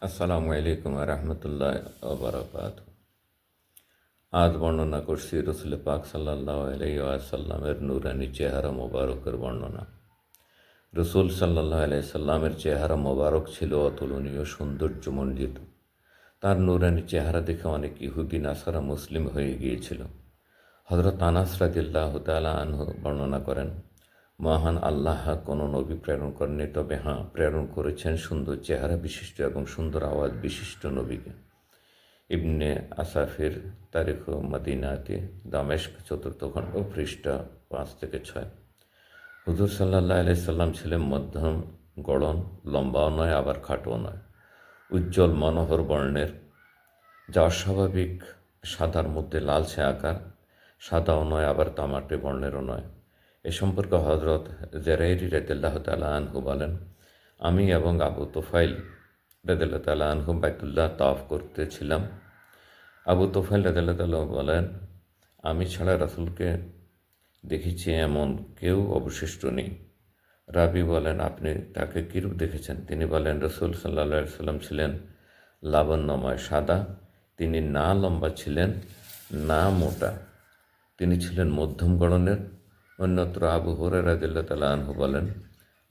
আসসালামু আলাইকুম রহমতুল্লাহ বারাকাত। আজ বর্ণনা করছি রসুল পাক সাল্লাল্লাহু আলাইহি ওয়াসাল্লামের নূরানি চেহারা মোবারকের বর্ণনা। রসুল সাল্লাল্লাহু আলাইহি সাল্লামের চেহারা মোবারক ছিল অতুলনীয় সৌন্দর্যমণ্ডিত। তার নূরানি চেহারা দেখে অনেক ইহুদি নাসারা মুসলিম হয়ে গিয়েছিল। হযরত আনাস রাদিয়াল্লাহু তাআলা আনহু বর্ণনা করেন, মহান আল্লাহ কোনো নবী প্রেরণ করেননি, তবে হ্যাঁ প্রেরণ করেছেন সুন্দর চেহারা বিশিষ্ট এবং সুন্দর আওয়াজ বিশিষ্ট নবীকে। ইবনে আসাফির তারিখ মদিনাতে দামেস্ক ৪র্থ খণ্ড পৃষ্ঠা ৫-৬। হুজুর সাল্লাল্লাহু আলাইহি সাল্লাম ছিলেন মধ্যম গড়ন, লম্বাও নয় আবার খাটোও নয়, উজ্জ্বল মনোহর বর্ণের, যা অস্বাভাবিক সাদার মধ্যে লালচে আকার, সাদাও নয় আবার তামাটে বর্ণেরও নয়। এ সম্পর্কে হযরত জেরাইরি রাদিয়াল্লাহু তাআলা আনহু বলেন, আমি এবং আবু তোফাইল রাদিয়াল্লাহু তাআলা আনহু বাইতুল্লাহ তাওয়াফ করতেছিলাম। আবু তোফাইল রাদিয়াল্লাহু তাআলা বলেন, আমি ছাড়া রাসূলকে দেখেছি এমন কেউ অবশিষ্ট নেই। রাবী বলেন, আপনি তাকে কিরূপ দেখেছেন? তিনি বলেন, রাসূল সাল্লাল্লাহু আলাইহি সাল্লাম ছিলেন লাবণ্যময় সাদা, তিনি না লম্বা ছিলেন না মোটা, তিনি ছিলেন মধ্যম গড়নের। অন্যত্র আবু হুরায়রা রাদিয়াল্লাহু তাআলা আনহু বলেন,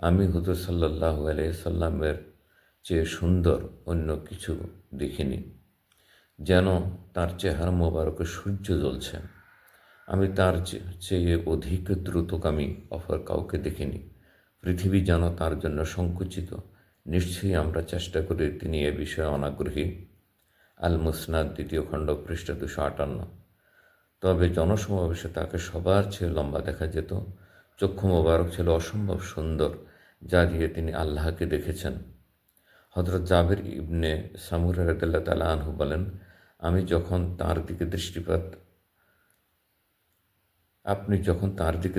আমি হুজুর সাল্লাল্লাহু আলাইহি সাল্লামের চেয়ে সুন্দর অন্য কিছু দেখিনি, যেন তার চেহারা মোবারকে সূর্য জ্বলছে। আমি তার চেয়ে অধিক দ্রুতগামী অপর কাউকে দেখিনি। পৃথিবী যেন তার জন্য সংকুচিত। নিশ্চয়ই আমরা চেষ্টা করি, তিনি এ বিষয়ে অনাগ্রহী। আল মুসনাদ ২য় খণ্ড পৃষ্ঠা ২৫৮। তবে জনসমাবেশে তাকে সবার চেয়ে লম্বা দেখা যেত। চক্ষু মোবারক ছিল অসম্ভব সুন্দর, যা দিয়ে তিনি আল্লাহকে দেখেছেন। হযরত জাবের ইবনে সামুরা রাদিয়াল্লাহু তাআলা আনহু বলেন, আপনি যখন তার দিকে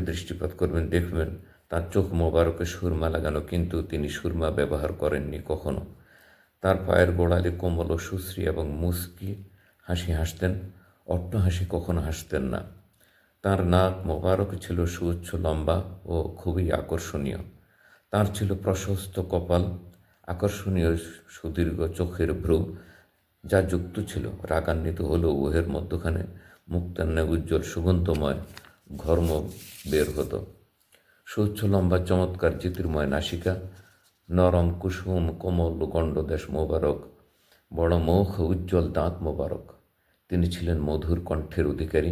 দৃষ্টিপাত করবেন দেখবেন তার চোখ মোবারকে সুরমা লাগানো, কিন্তু তিনি সুরমা ব্যবহার করেননি কখনো। তার পায়ের গোড়ালি কোমল ও সুশ্রী এবং মুস্কি হাসি হাসতেন, অট্ট হাসি কখনো হাসতেন না। তার নাক মোবারক ছিল সুউচ্চ, লম্বা ও খুবই আকর্ষণীয়। তার ছিল প্রশস্ত কপাল, আকর্ষণীয় সুদীর্ঘ চোখের ভ্রু, যা যুক্ত ছিল রাগান্বিত হলেও উহের মধ্যখানে মুক্তান্নে উজ্জ্বল সুগন্ধময় ঘর্ম বের হতো। সুউচ্চ লম্বা চমৎকার জ্যোতির্ময় নাসিকা, নরম কুসুম কোমল গণ্ডদেশ মোবারক, বড় মুখ, উজ্জ্বল দাঁত মোবারক। তিনি ছিলেন মধুর কণ্ঠের অধিকারী।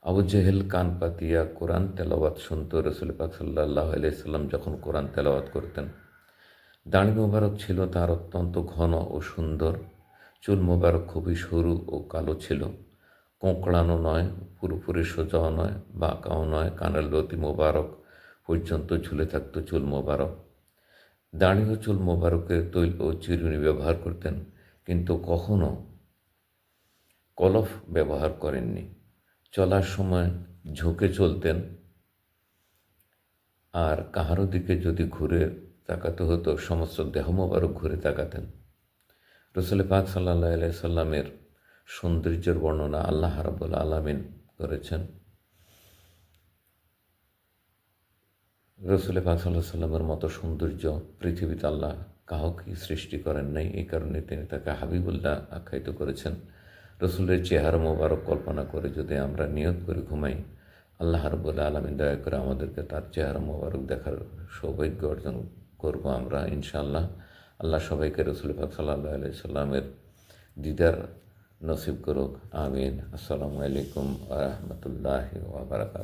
আবু জেহেল কান পাতিয়া কোরআন তেলাওয়াত শুনত। রাসূল পাক সাল্লাল্লাহু আলাইহি সাল্লাম যখন কোরআন তেলাওয়াত করতেন, দাড়ি মোবারক ছিল তার অত্যন্ত ঘন ও সুন্দর। চুল মোবারক খুবই সরু ও কালো ছিল, কোঁকড়ানো নয়, পুরোপুরি সোজাও নয়, বাঁকাও নয়। কানের লতি মোবারক পর্যন্ত ঝুলে থাকত চুল মোবারক। দাড়ি ও চুল মোবারকের তৈল ও চিরুনি ব্যবহার করতেন, কিন্তু কখনো কলফ ব্যবহার করেননি। চলার সময় ঝুঁকে চলতেন, আর কাহারো দিকে যদি ঘুরে তাকাতে হতো সমস্ত দেহ মোবারক ঘুরে তাকাতেন। রাসূল পাক সাল্লাল্লাহু আলাইহি সাল্লামের সৌন্দর্যের বর্ণনা আল্লাহ রাব্বুল আলামিন করেছেন। রাসূল পাক সাল্লাল্লাহু আলাইহি সাল্লামের মতো সৌন্দর্য পৃথিবীতে আল্লাহ কাউকে সৃষ্টি করেন নাই। এই কারণে তিনি তাকে হাবিবুল্লাহ আখ্যায়িত করেছেন। রসুলের চেহারা মোবারক কল্পনা করে যদি আমরা নিয়ত করে ঘুমাই, আল্লাহ রাব্বুল আলামিন দয়া করে আমাদেরকে তার চেহারা মোবারক দেখার সৌভাগ্য অর্জন করব আমরা ইনশাআল্লাহ। আল্লাহ সবাইকে রাসূল পাক সাল্লাল্লাহু আলাইহি সাল্লামের দিদার নসিব করুক, আমিন। আসসালামু আলাইকুম ওয়া রাহমাতুল্লাহি ওয়া বারাকাতুহু।